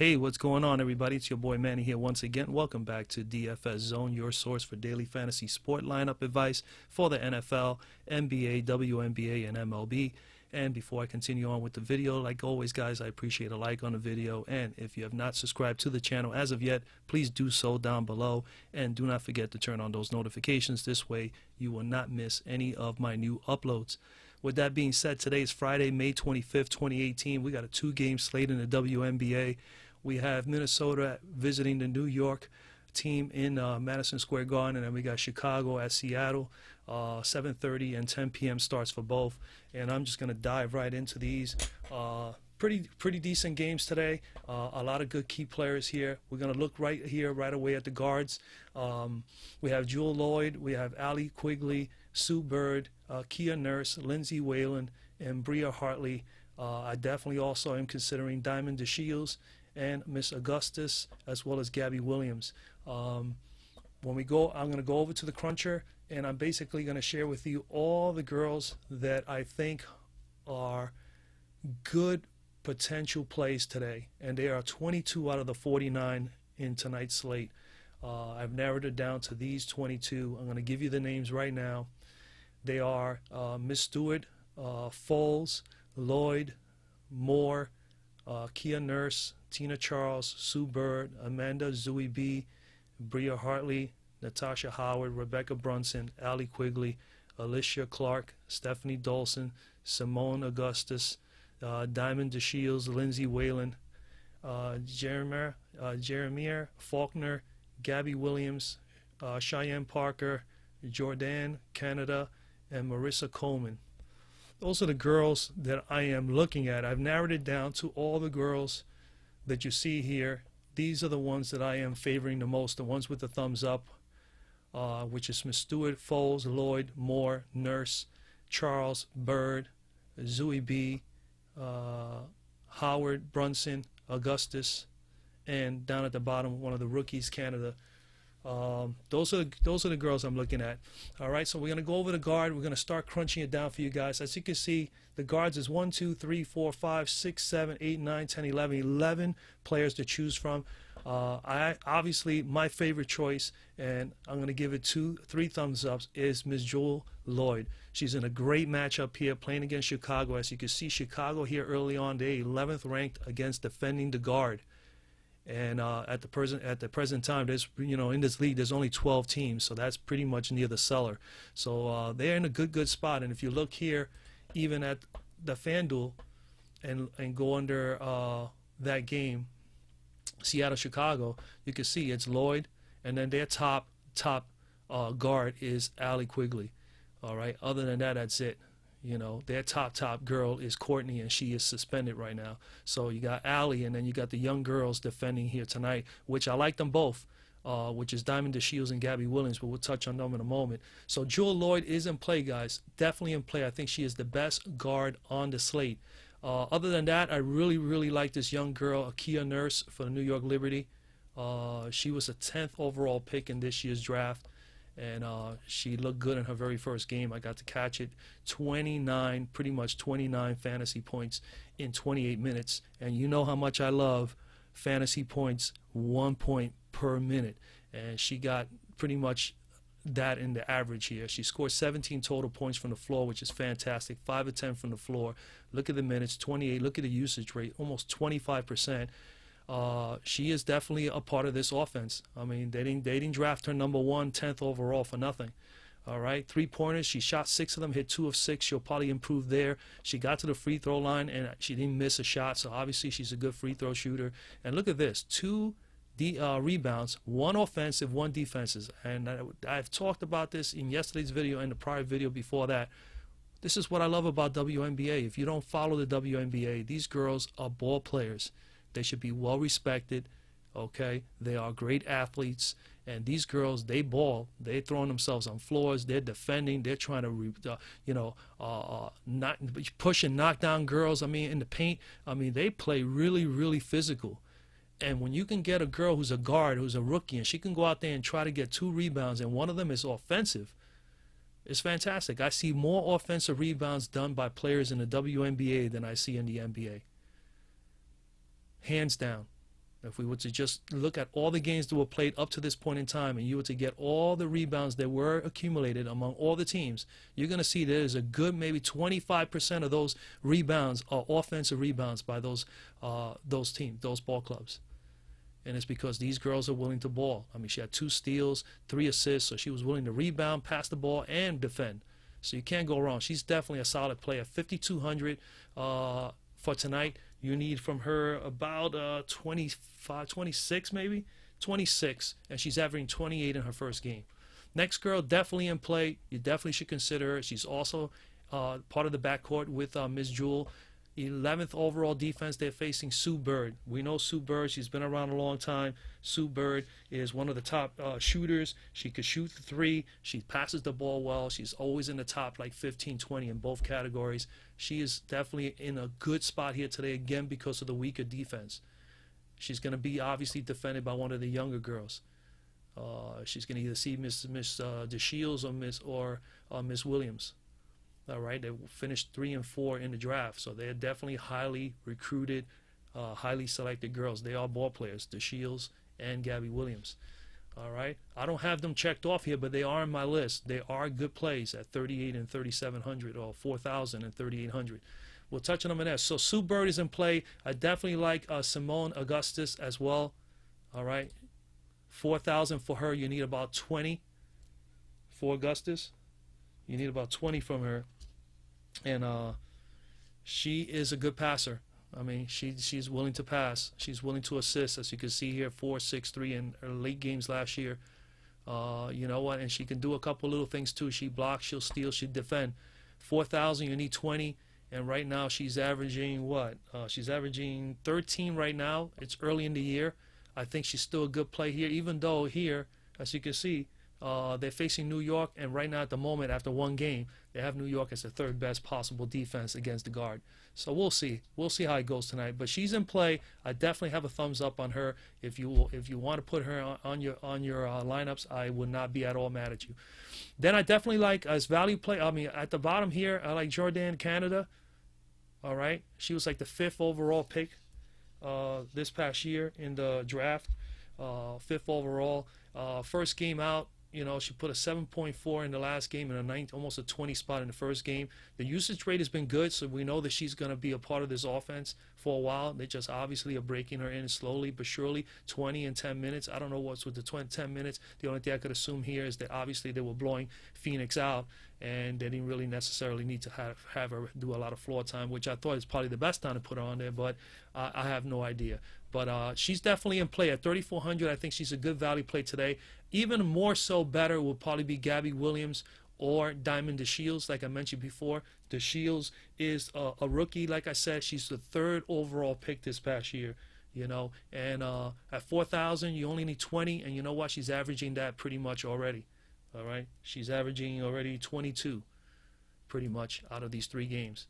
Hey, what's going on, everybody? It's your boy Manny here once again. Welcome back to DFS Zone, your source for daily fantasy sport lineup advice for the NFL, NBA, WNBA, and MLB. And before I continue on with the video, like always, guys, I appreciate a like on the video. And if you have not subscribed to the channel as of yet, please do so down below. And do not forget to turn on those notifications. This way, you will not miss any of my new uploads. With that being said, today is Friday, May 25th, 2018. We got a two-game slate in the WNBA. We have Minnesota visiting the New York team in Madison Square Garden, and then we got Chicago at Seattle. 7:30 and 10 p.m. starts for both. And I'm just going to dive right into these. Pretty decent games today. A lot of good key players here. We're going to look right away at the guards. We have Jewell Loyd, we have Allie Quigley, Sue Bird, Kia Nurse, Lindsay Whalen, and Bria Hartley. I definitely also am considering Diamond Deshields and Miss Augustus, as well as Gabby Williams. When we go, I'm going to go over to the Cruncher, and I'm basically going to share with you all the girls that I think are good potential plays today. And there are 22 out of the 49 in tonight's slate. I've narrowed it down to these 22. I'm going to give you the names right now. They are Miss Stewart, Foles, Lloyd, Moore, Kia Nurse, Tina Charles, Sue Bird, Amanda Zooey B, Bria Hartley, Natasha Howard, Rebecca Brunson, Allie Quigley, Alicia Clark, Stephanie Dolson, Simone Augustus, Diamond Deshields, Lindsay Whalen, Jeremiah Faulkner, Gabby Williams, Cheyenne Parker, Jordan Canada, and Marissa Coleman. Those are the girls that I am looking at. I've narrowed it down to all the girls that you see here. These are the ones that I am favoring the most, the ones with the thumbs up, which is Miss Stewart, Foles, Lloyd, Moore, Nurse, Charles, Bird, Zooey B, Howard, Brunson, Augustus, and down at the bottom, one of the rookies, Canada. Those are the girls I'm looking at. All right, so we're going to go over the guard. We're going to start crunching it down for you guys. As you can see, the guards is 1, 2, 3, 4, 5, 6, 7, 8, 9, 10, 11 players to choose from. Obviously, my favorite choice, and I'm going to give it 3 thumbs ups, is Miss Jewell Loyd. She's in a great matchup here playing against Chicago. As you can see, Chicago here early on, they're 11th ranked against defending the guard. And at the present time, there's in this league there's only 12 teams, so that's pretty much near the cellar. So they're in a good spot. And if you look here, even at the Fanduel, and go under that game, Seattle Chicago, you can see it's Lloyd, and then their top guard is Allie Quigley. All right. Other than that, that's it. Their top girl is Courtney, and she is suspended right now. So you got Allie, and then you got the young girls defending here tonight, which I like them both, which is Diamond Deshields and Gabby Williams, but we'll touch on them in a moment. So Jewell Loyd is in play, guys. Definitely in play. I think she is the best guard on the slate. Other than that, I really like this young girl, Kia Nurse, for the New York Liberty. She was a 10th overall pick in this year's draft. And she looked good in her very first game. I got to catch it. Pretty much 29 fantasy points in 28 minutes. And you know how much I love fantasy points, 1 point per minute. And she got pretty much that in the average here. She scored 17 total points from the floor, which is fantastic. 5 of 10 from the floor. Look at the minutes, 28. Look at the usage rate, almost 25%. She is definitely a part of this offense. I mean, they didn't draft her number 1, 10th overall for nothing. All right, 3-pointers. She shot 6 of them, hit 2 of 6. She'll probably improve there. She got to the free throw line, and she didn't miss a shot, so obviously she's a good free throw shooter. And look at this, 2 rebounds, 1 offensive, 1 defensive. And I've talked about this in yesterday's video and the prior video before that. This is what I love about WNBA. If you don't follow the WNBA, these girls are ball players. They should be well respected, okay? They are great athletes, and these girls, they ball. They're throwing themselves on floors. They're defending. They're trying to, not push and knock down girls. I mean, in the paint. I mean, they play really physical. And when you can get a girl who's a guard, who's a rookie, and she can go out there and try to get 2 rebounds, and one of them is offensive, it's fantastic. I see more offensive rebounds done by players in the WNBA than I see in the NBA. Hands down. If we were to just look at all the games that were played up to this point in time, and you were to get all the rebounds that were accumulated among all the teams, you're going to see there's a good maybe 25% of those rebounds are offensive rebounds by those teams, those ball clubs. And it's because these girls are willing to ball. I mean, she had 2 steals, 3 assists, so she was willing to rebound, pass the ball, and defend. So you can't go wrong. She's definitely a solid player. 5,200 for tonight. You need from her about 25, 26 maybe, 26, and she's averaging 28 in her first game. Next girl definitely in play. You definitely should consider her. She's also part of the backcourt with Ms. Jewell. 11th overall defense. They're facing Sue Bird. We know Sue Bird. She's been around a long time. Sue Bird is one of the top shooters. She could shoot the 3. She passes the ball well. She's always in the top like 15, 20 in both categories. She is definitely in a good spot here today, again, because of the weaker defense. She's going to be obviously defended by one of the younger girls. She's going to either see Miss Deshields or Miss Williams. All right, they finished 3 and 4 in the draft, so they're definitely highly recruited, highly selected girls. They are ball players, Deshields and Gabby Williams. All right, I don't have them checked off here, but they are on my list. They are good plays at 38 and 3,700, or 4,000 and 3,800. We'll touch on them in that. So Sue Bird is in play. I definitely like Simone Augustus as well. All right, 4,000 for her. You need about 20 for Augustus. You need about 20 from her. And she is a good passer. I mean, she's willing to pass. She's willing to assist, as you can see here, 4, 6, 3 in her late games last year. You know what? And she can do a couple little things too. She blocks, she'll steal, she'll defend. 4,000, you need 20. And right now she's averaging what? She's averaging 13 right now. It's early in the year. I think she's still a good play here, even though here, as you can see, they're facing New York, and right now at the moment, after one game, they have New York as the 3rd best possible defense against the guard. So we'll see. We'll see how it goes tonight. But she's in play. I definitely have a thumbs up on her. If you want to put her on your lineups, I would not be at all mad at you. Then I definitely like as value play. I mean, at the bottom here, I like Jordan Canada. All right, she was like the 5th overall pick this past year in the draft. 5th overall. First game out. You know, she put a 7.4 in the last game and almost a 20 spot in the first game. The usage rate has been good, so we know that she's going to be a part of this offense for a while. They just obviously are breaking her in slowly but surely, 20 and 10 minutes. I don't know what's with the 10 minutes. The only thing I could assume here is that obviously they were blowing Phoenix out, and they didn't really necessarily need to have her do a lot of floor time, which I thought is probably the best time to put her on there, but I have no idea. But she's definitely in play at 3,400. I think she's a good value play today. Even more so better will probably be Gabby Williams or Diamond Deshields, like I mentioned before. Deshields is a rookie. Like I said, she's the 3rd overall pick this past year, you know. And at 4,000, you only need 20, and you know what? She's averaging that pretty much already, all right? She's averaging already 22 pretty much out of these 3 games.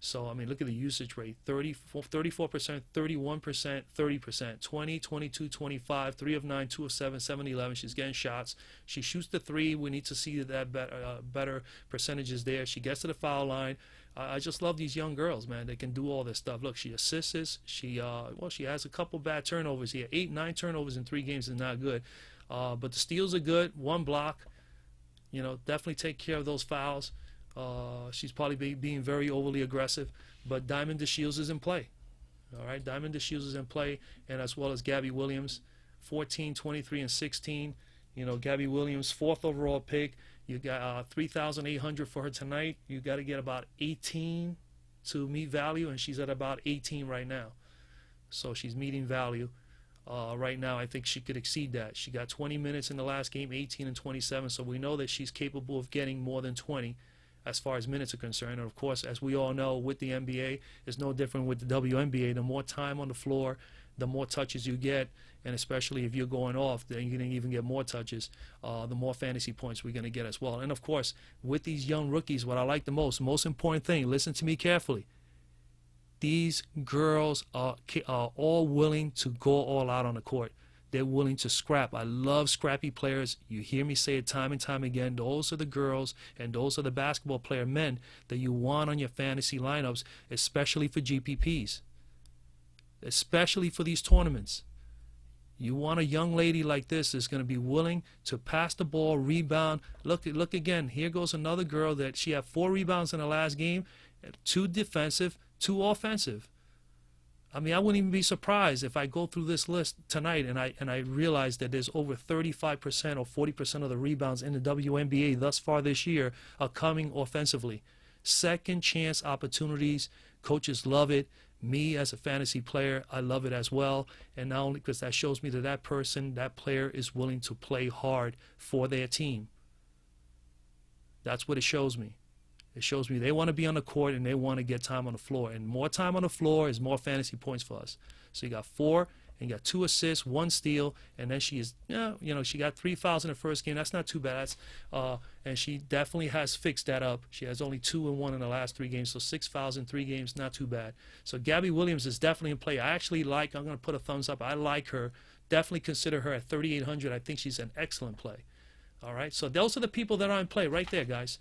So, I mean, look at the usage rate, 34%, 31%, 30%, 20, 22, 25, 3 of 9, 2 of 7, 7, 11. She's getting shots. She shoots the 3. We need to see that better percentages there. She gets to the foul line. I just love these young girls, man. They can do all this stuff. Look, she assists. She has a couple bad turnovers here. 8, 9 turnovers in 3 games is not good. But the steals are good. 1 block. You know, definitely take care of those fouls. She's probably being very overly aggressive, but Diamond Deshields is in play. All right, Diamond Deshields is in play, and as well as Gabby Williams, 14, 23, and 16. You know, Gabby Williams, 4th overall pick. You got 3,800 for her tonight. You got to get about 18 to meet value, and she's at about 18 right now. So she's meeting value. Right now, I think she could exceed that. She got 20 minutes in the last game, 18 and 27, so we know that she's capable of getting more than 20 as far as minutes are concerned. And of course, as we all know, with the NBA, it's no different with the WNBA. The more time on the floor, the more touches you get, and especially if you're going off, then you're going to even get more touches, the more fantasy points we're going to get as well. And of course, with these young rookies, what I like the most important thing, listen to me carefully, these girls are all willing to go all out on the court. They're willing to scrap. I love scrappy players. You hear me say it time and time again. Those are the girls and those are the basketball player men that you want on your fantasy lineups, especially for GPPs, especially for these tournaments. You want a young lady like this that's going to be willing to pass the ball, rebound. Look again. Here goes another girl that she had 4 rebounds in the last game, 2 defensive, 2 offensive. I mean, I wouldn't even be surprised if I go through this list tonight and I realize that there's over 35% or 40% of the rebounds in the WNBA thus far this year are coming offensively. Second chance opportunities. Coaches love it. Me as a fantasy player, I love it as well. And not only because that shows me that that person, that player is willing to play hard for their team. That's what it shows me. It shows me they want to be on the court and they want to get time on the floor. And more time on the floor is more fantasy points for us. So you got 4 and you got 2 assists, 1 steal, and then she is, she got 3 fouls in the first game. That's not too bad. And she definitely has fixed that up. She has only 2 and 1 in the last 3 games, so 6 fouls in 3 games, not too bad. So Gabby Williams is definitely in play. I'm going to put a thumbs up. I like her. Definitely consider her at 3,800. I think she's an excellent play. All right, so those are the people that are in play right there, guys.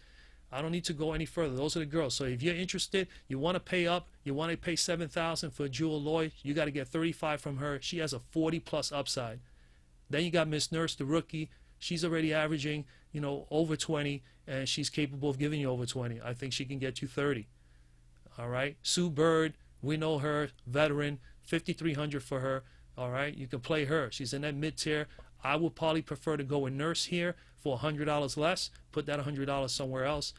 I don't need to go any further. Those are the girls. So if you're interested, you want to pay up, you want to pay $7,000 for Jewel Lloyd, you got to get 35 from her. She has a 40-plus upside. Then you got Miss Nurse, the rookie. She's already averaging, over 20, and she's capable of giving you over 20. I think she can get you 30. All right. Sue Bird, we know her, veteran, 5,300 for her. All right. You can play her. She's in that mid-tier. I would probably prefer to go with Nurse here for $100 less. Put that $100 somewhere else.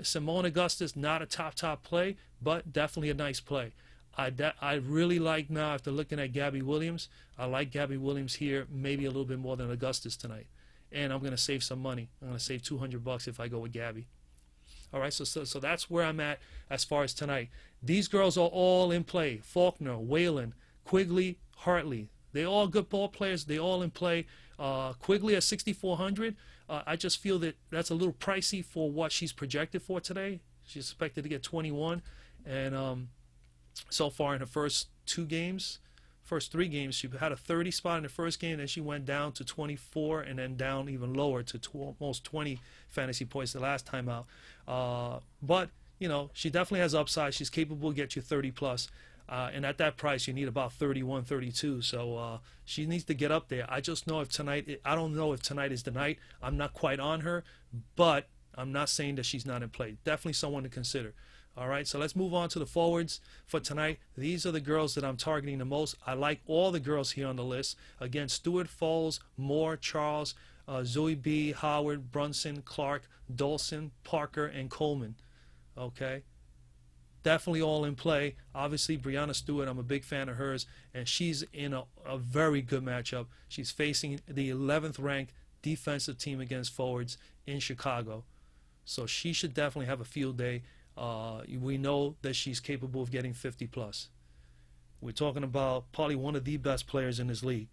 Simone Augustus, not a top play, but definitely a nice play. I really like now, after looking at Gabby Williams, I like Gabby Williams here maybe a little bit more than Augustus tonight. And I'm going to save some money. I'm going to save $200 if I go with Gabby. All right, so that's where I'm at as far as tonight. These girls are all in play. Faulkner, Whalen, Quigley, Hartley. They're all good ball players. They're all in play. Quigley at 6,400. I just feel that that's a little pricey for what she's projected for today. She's expected to get 21. And so far in the first 3 games, she had a 30 spot in the first game. Then she went down to 24 and then down even lower to almost 20 fantasy points the last time out. But, she definitely has upside. She's capable to get you 30 plus. And at that price, you need about 31, 32. So she needs to get up there. I just know if tonight, I don't know if tonight is the night. I'm not quite on her, but I'm not saying that she's not in play. Definitely someone to consider. All right, so let's move on to the forwards for tonight. These are the girls that I'm targeting the most. I like all the girls here on the list. Again, Stewart, Foles, Moore, Charles, Zoe B., Howard, Brunson, Clark, Dolson, Parker, and Coleman. Okay. Definitely all in play. Obviously, Breanna Stewart, I'm a big fan of hers, and she's in a very good matchup. She's facing the 11th ranked defensive team against forwards in Chicago. So she should definitely have a field day. We know that she's capable of getting 50 plus. We're talking about probably one of the best players in this league.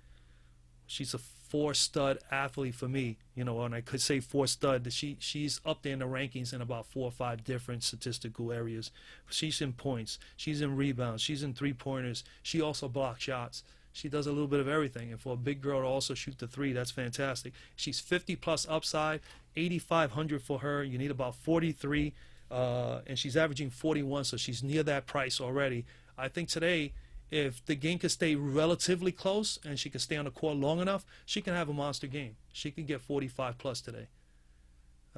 She's a 4-stud athlete for me, and I could say 4-stud. She's up there in the rankings in about 4 or 5 different statistical areas. She's in points, she's in rebounds, she's in 3-pointers. She also blocks shots. She does a little bit of everything. And for a big girl to also shoot the 3, that's fantastic. She's 50 plus upside, 8,500 for her. You need about 43, and she's averaging 41, so she's near that price already. I think today, if the game can stay relatively close and she can stay on the court long enough, she can have a monster game. She can get 45 plus today.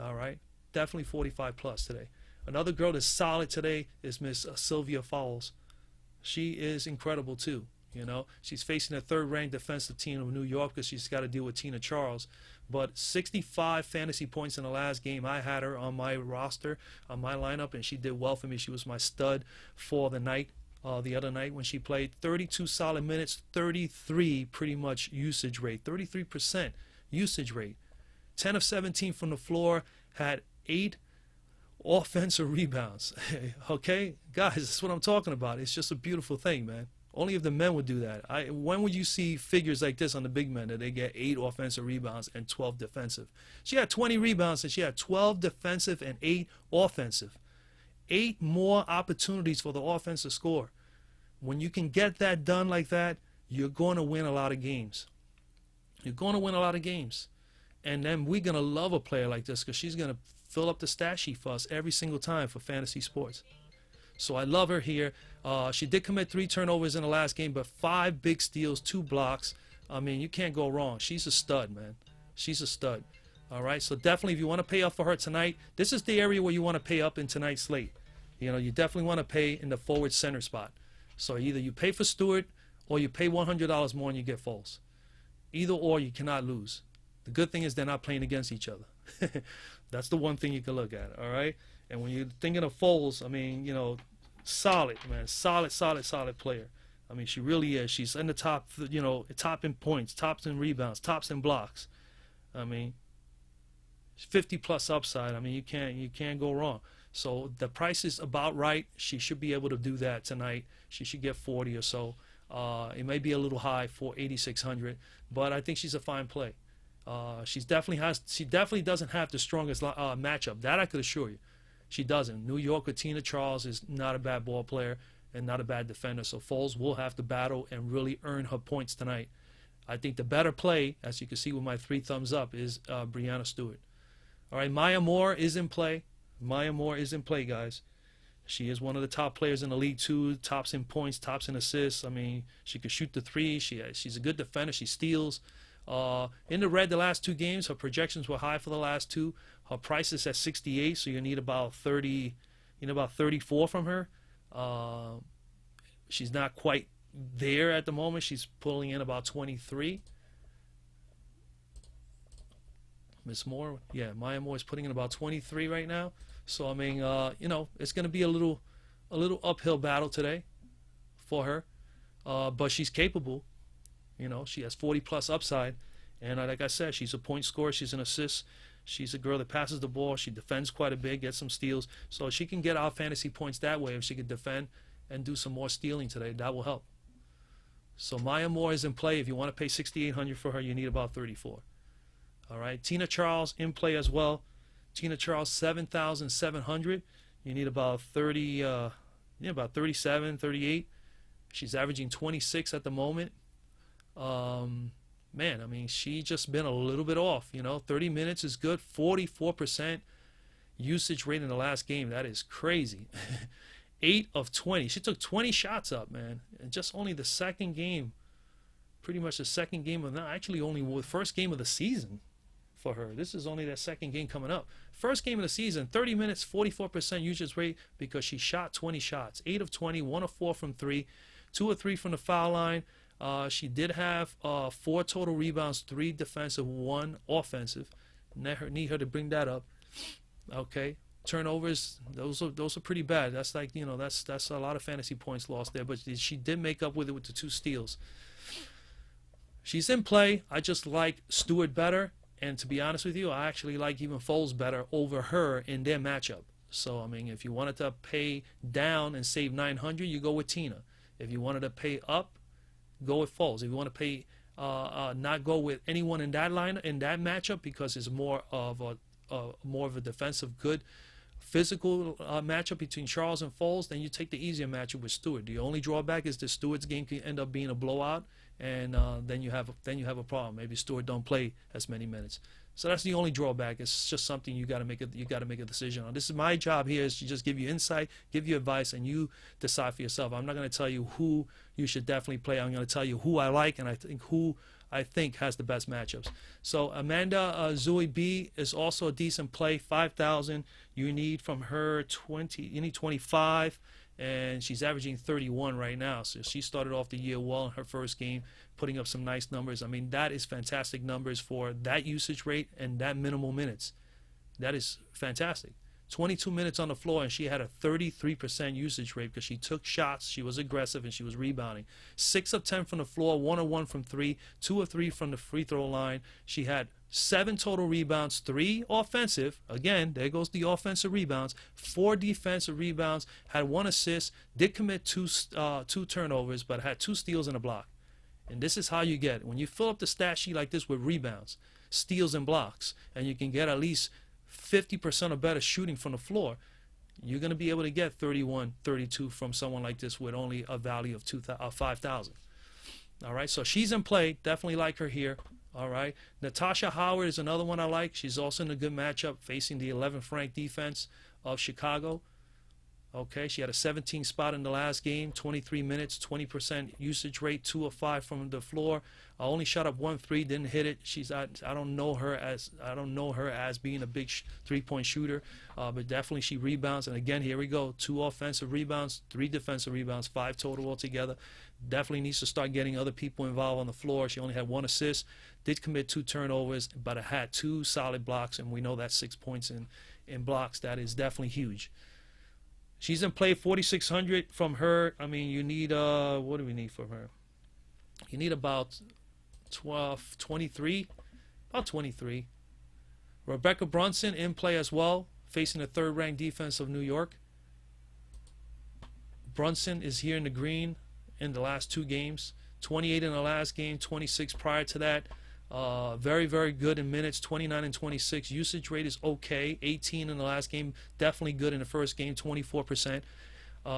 All right? Definitely 45 plus today. Another girl that's solid today is Miss Sylvia Fowles. She is incredible too. She's facing a 3rd-ranked defensive team of New York because she's got to deal with Tina Charles. But 65 fantasy points in the last game. I had her on my roster, on my lineup, and she did well for me. She was my stud for the night. The other night when she played. 32 solid minutes, 33 pretty much usage rate, 33% usage rate. 10 of 17 from the floor, had 8 offensive rebounds. Okay, guys, that's what I'm talking about. It's just a beautiful thing, man. Only if the men would do that. When would you see figures like this on the big men that they get 8 offensive rebounds and 12 defensive? She had 20 rebounds and she had 12 defensive and 8 offensive. 8 more opportunities for the offense to score. When you can get that done like that, you're going to win a lot of games. You're going to win a lot of games. And then we're going to love a player like this because she's going to fill up the stat sheet for us every single time for fantasy sports. So I love her here. She did commit 3 turnovers in the last game, but 5 big steals, 2 blocks. I mean, you can't go wrong. She's a stud, man. She's a stud. All right, so definitely if you want to pay up for her tonight, this is the area where you want to pay up in tonight's slate. You know, you definitely want to pay in the forward center spot. So either you pay for Stewart or you pay $100 more and you get Foles. Either or, you cannot lose. The good thing is they're not playing against each other. That's the one thing you can look at, all right? And when you're thinking of Foles, I mean, you know, solid, man. Solid player. I mean, she really is. She's in the top, you know, top in points, tops in rebounds, tops in blocks. I mean, 50+ upside. I mean, you can't go wrong. So the price is about right. She should be able to do that tonight. She should get 40 or so. It may be a little high for 8,600, but I think she's a fine play. She definitely doesn't have the strongest matchup. That I could assure you. She doesn't. New York with Tina Charles is not a bad ball player and not a bad defender. So Foles will have to battle and really earn her points tonight. I think the better play, as you can see with my 3 thumbs up, is Breanna Stewart. All right, Maya Moore is in play. Maya Moore is in play, guys. She is one of the top players in the league, too. Tops in points, tops in assists. I mean, she can shoot the 3. She's a good defender. She steals. In the red the last 2 games, her projections were high for the last 2. Her price is at 68, so you need about 30, about 34 from her. She's not quite there at the moment. She's pulling in about 23. Miss Moore, yeah, Maya Moore is putting in about 23 right now. So I mean, you know, it's going to be a little uphill battle today for her, but she's capable. You know, she has 40+ upside, and like I said, she's a point scorer. She's an assist. She's a girl that passes the ball. She defends quite a bit, gets some steals, so she can get our fantasy points that way. If she can defend and do some more stealing today, that will help. So Maya Moore is in play. If you want to pay 6,800 for her, you need about 34. All right, Tina Charles in play as well. Tina Charles 7,700. You need about 30, about 37, 38. She's averaging 26 at the moment. Man, I mean, she just been a little bit off. You know, 30 minutes is good. 44% usage rate in the last game. That is crazy. 8 of 20. She took 20 shots up, man, and just only the second game. Pretty much the second game of actually only the first game of the season for her. This is only that second game coming up. First game of the season, 30 minutes, 44% usage rate because she shot 20 shots. 8 of 20, 1 of 4 from 3, 2 of 3 from the foul line. She did have 4 total rebounds, 3 defensive, 1 offensive. Need her to bring that up. Okay. Turnovers, those are pretty bad. That's like, you know, that's a lot of fantasy points lost there, but she did make up with it with the 2 steals. She's in play. I just like Stewart better. And to be honest with you, I actually like even Foles better over her in their matchup. So, I mean, if you wanted to pay down and save 900, you go with Tina. If you wanted to pay up, go with Foles. If you want to pay, not go with anyone in that line, in that matchup, because it's more of a defensive, good, physical matchup between Charles and Foles, then you take the easier matchup with Stewart. The only drawback is that Stewart's game can end up being a blowout, and then you have a problem. Maybe Stewart don't play as many minutes. So that's the only drawback. It's just something you got to make a decision on. This is my job here, is to just give you insight, give you advice, and you decide for yourself. I'm not going to tell you who you should definitely play. I'm going to tell you who I like and who I think has the best matchups. So Amanda Zui B is also a decent play. 5,000. You need from her 20. You need 25, and she's averaging 31 right now. So she started off the year well in her first game, putting up some nice numbers. I mean, that is fantastic numbers for that usage rate and that minimal minutes. That is fantastic. 22 minutes on the floor, and she had a 33% usage rate because she took shots, she was aggressive, and she was rebounding. 6 of 10 from the floor, 1 of 1 from 3, 2 of 3 from the free throw line. She had 7 total rebounds, 3 offensive. Again, there goes the offensive rebounds. 4 defensive rebounds, had 1 assist, did commit 2 turnovers, but had 2 steals and a block. And this is how you get, when you fill up the stat sheet like this with rebounds, steals, and blocks, and you can get at least 50% or better shooting from the floor, you're going to be able to get 31, 32 from someone like this with only a value of 5,000. All right, so she's in play. Definitely like her here. All right, Natasha Howard is another one I like. She's also in a good matchup facing the 11th ranked defense of Chicago. Okay, she had a 17 spot in the last game, 23 minutes, 20% usage rate, 2 of 5 from the floor. I only shot up 1 3, didn't hit it. I don't know her as being a big 3-point shooter, but definitely she rebounds. And again, here we go: 2 offensive rebounds, 3 defensive rebounds, 5 total altogether. Definitely needs to start getting other people involved on the floor. She only had 1 assist, did commit 2 turnovers, but I had 2 solid blocks, and we know that's 6 points in blocks. That is definitely huge. She's in play 4,600 from her. I mean, you need, what do we need from her? You need about 23. About 23. Rebecca Brunson in play as well, facing the 3rd-ranked defense of New York. Brunson is here in the green in the last 2 games. 28 in the last game, 26 prior to that. Very, very good in minutes, 29 and 26. Usage rate is okay, 18 in the last game. Definitely good in the first game, 24%.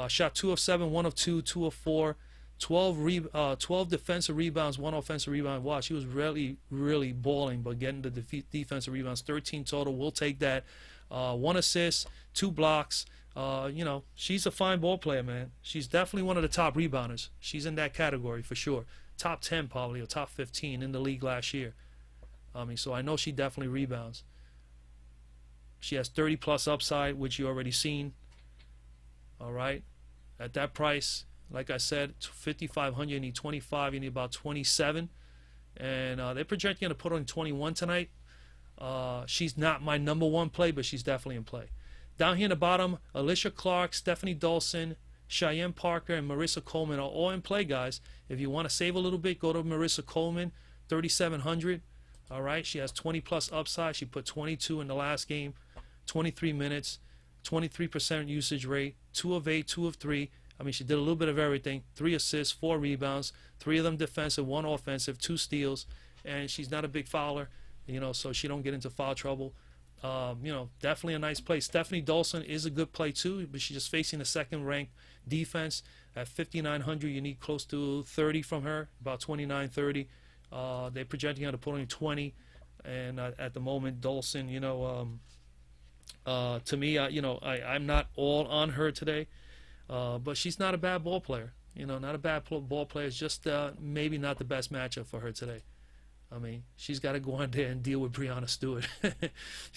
Shot 2 of 7, 1 of 2, 2 of 4. 12 defensive rebounds, 1 offensive rebound. Wow, she was really, really balling, but getting the defensive rebounds. 13 total, we'll take that. 1 assist, 2 blocks. You know, she's a fine ball player, man. She's definitely one of the top rebounders. She's in that category for sure. Top 10 probably, or top 15 in the league last year. I mean, so I know she definitely rebounds. She has 30-plus upside, which you already seen. All right. At that price, like I said, 5,500, you need 25, you need about 27. And they're projecting to put on 21 tonight. She's not my #1 play, but she's definitely in play. Down here in the bottom, Alicia Clark, Stephanie Dolson, Cheyenne Parker, and Marissa Coleman are all in play, guys. If you want to save a little bit, go to Marissa Coleman, 3,700. All right, she has 20-plus upside. She put 22 in the last game, 23 minutes, 23% usage rate, 2 of 8, 2 of 3. I mean, she did a little bit of everything. 3 assists, 4 rebounds, 3 of them defensive, 1 offensive, 2 steals, and she's not a big fouler, you know, so she don't get into foul trouble. You know, definitely a nice play. Stephanie Dolson is a good play too, but she's just facing the 2nd-ranked defense. At 5,900, you need close to 30 from her, about 29, 30. They're projecting her to put on 20, and at the moment, Dolson, you know, to me, you know, I'm not all on her today, but she's not a bad ball player. You know, not a bad ball player. It's just maybe not the best matchup for her today. I mean, she's got to go on there and deal with Breanna Stewart.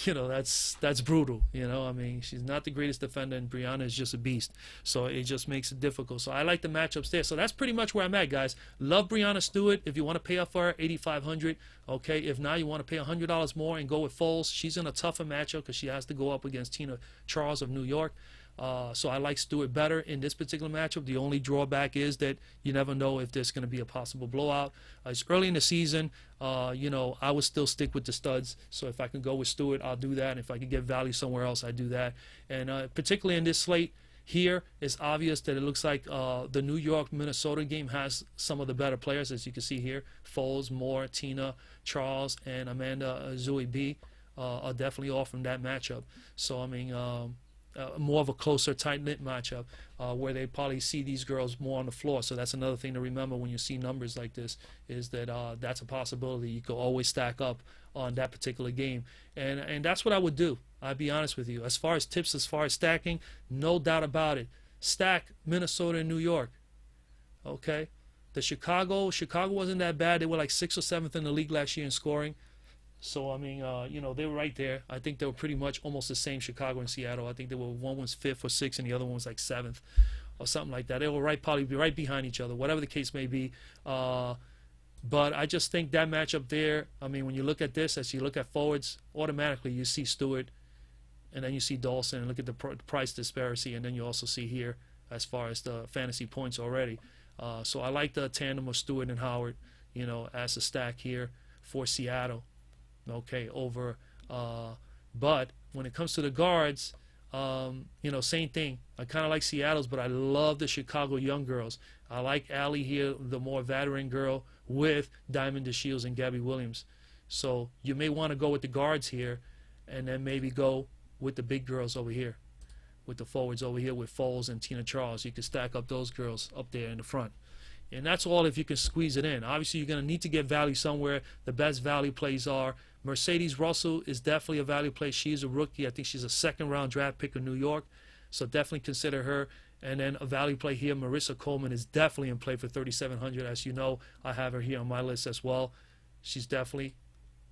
You know, that's brutal. You know, I mean, she's not the greatest defender, and Breanna is just a beast. So it just makes it difficult. So I like the matchups there. So that's pretty much where I'm at, guys. Love Breanna Stewart. If you want to pay up for her, $8,500. Okay, if not, you want to pay $100 more and go with Foles. She's in a tougher matchup because she has to go up against Tina Charles of New York. So I like Stewart better in this particular matchup. The only drawback is that you never know if there's going to be a possible blowout. It's early in the season. You know, I would still stick with the studs. So if I can go with Stewart, I'll do that. And if I can get value somewhere else, I do that. And particularly in this slate here, it's obvious that it looks like the New York-Minnesota game has some of the better players, as you can see here. Foles, Moore, Tina, Charles, and Amanda Zoe B are definitely all from that matchup. So, I mean, more of a closer, tight-knit matchup where they probably see these girls more on the floor. So that's another thing to remember when you see numbers like this, is that that's a possibility. You can always stack up on that particular game. And that's what I would do. I'll be honest with you. As far as tips, as far as stacking, no doubt about it. Stack Minnesota and New York. Okay? The Chicago wasn't that bad. They were like 6th or 7th in the league last year in scoring. So, I mean, you know, they were right there. I think they were pretty much almost the same, Chicago and Seattle. I think they were, one was 5th or 6th and the other one was like 7th or something like that. They were probably right behind each other, whatever the case may be. But I just think that matchup there, I mean, when you look at this, as you look at forwards, automatically you see Stewart and then you see Dawson and look at the price disparity, and then you also see here as far as the fantasy points already. So I like the tandem of Stewart and Howard, you know, as a stack here for Seattle. Okay, over, but when it comes to the guards, you know, same thing. I kind of like Seattle's, but I love the Chicago young girls. I like Allie here, the more veteran girl, with Diamond Deshields and Gabby Williams. So you may want to go with the guards here, and then maybe go with the big girls over here, with the forwards over here with Foles and Tina Charles. You can stack up those girls up there in the front. And that's all if you can squeeze it in. Obviously, you're going to need to get value somewhere. The best value plays are Mercedes Russell is definitely a value play. She's a rookie. I think she's a 2nd-round draft pick of New York. So definitely consider her. And then a value play here, Marissa Coleman is definitely in play for 3,700. As you know, I have her here on my list as well. She's definitely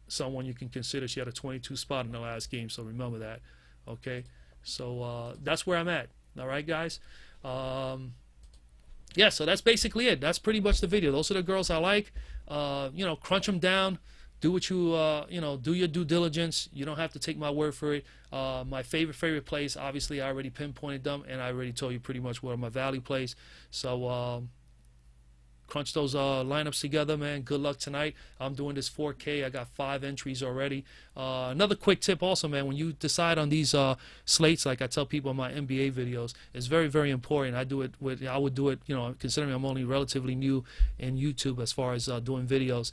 someone you can consider. She had a 22 spot in the last game, so remember that. Okay, so that's where I'm at. All right, guys. Yeah, so that's basically it. That's pretty much the video. Those are the girls I like. You know, crunch them down. Do what you, you know, do your due diligence. You don't have to take my word for it. My favorite plays, obviously, I already pinpointed them, and I already told you pretty much what are my value plays. So crunch those lineups together, man. Good luck tonight. I'm doing this 4K. I got 5 entries already. Another quick tip also, man, when you decide on these slates, like I tell people in my NBA videos, it's very, very important. I would do it, you know, considering I'm only relatively new in YouTube as far as doing videos.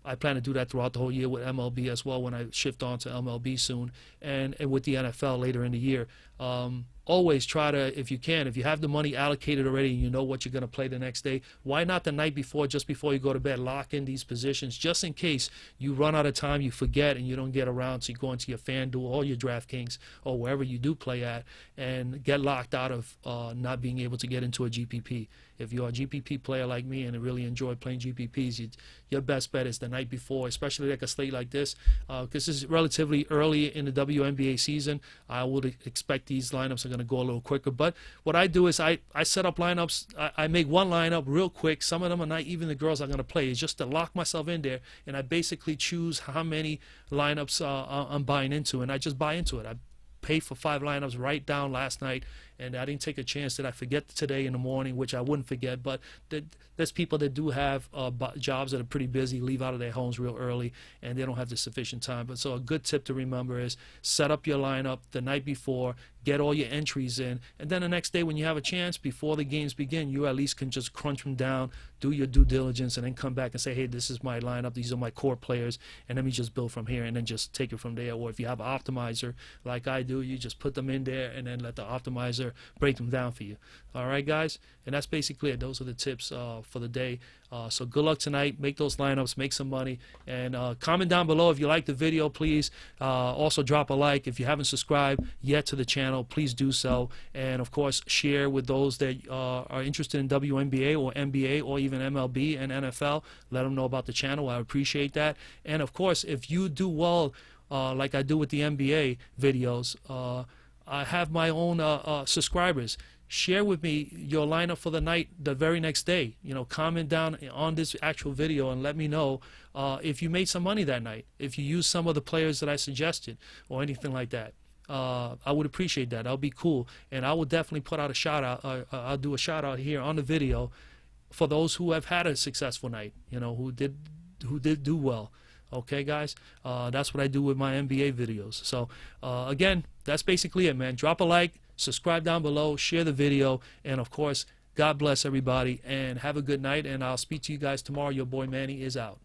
I plan to do that throughout the whole year with MLB as well when I shift on to MLB soon, and with the NFL later in the year. Always try to, if you can, if you have the money allocated already and you know what you're going to play the next day, why not the night before, just before you go to bed, lock in these positions just in case you run out of time, you forget, and you don't get around to go into your FanDuel or your DraftKings or wherever you do play at and get locked out of not being able to get into a GPP. If you're a GPP player like me and really enjoy playing GPPs, your best bet is the night before, especially like a slate like this. This is relatively early in the WNBA season. I would expect these lineups are going to go a little quicker. But what I do is I set up lineups. I make one lineup real quick. Some of them are not even the girls I'm going to play. It's just to lock myself in there, and I basically choose how many lineups I'm buying into, and I just buy into it. I paid for 5 lineups right down last night, and I didn't take a chance that I forget today in the morning, which I wouldn't forget. But there's people that do have jobs that are pretty busy, leave out of their homes real early, and they don't have the sufficient time. But so a good tip to remember is set up your lineup the night before, get all your entries in, and then the next day when you have a chance, before the games begin, you at least can just crunch them down, do your due diligence, and then come back and say, hey, this is my lineup, these are my core players, and let me just build from here, and then just take it from there. Or if you have an optimizer like I do, you just put them in there and then let the optimizer break them down for you. All right, guys, and that's basically it. Those are the tips for the day. So good luck tonight. Make those lineups, make some money, and comment down below if you like the video, please. Also drop a like. If you haven't subscribed yet to the channel, please do so, and of course share with those that are interested in WNBA or NBA or even MLB and NFL. Let them know about the channel. I appreciate that. And of course, if you do well like I do with the NBA videos, I have my own subscribers. Share with me your lineup for the night the very next day. You know, comment down on this actual video and let me know if you made some money that night, if you used some of the players that I suggested or anything like that. I would appreciate that. That would be cool. And I will definitely put out a shout out. I'll do a shout out here on the video for those who have had a successful night, you know, who did do well. Okay, guys, that's what I do with my NBA videos. So again, that's basically it, man. Drop a like, subscribe down below, share the video, and of course, God bless everybody, and have a good night, and I'll speak to you guys tomorrow. Your boy Manny is out.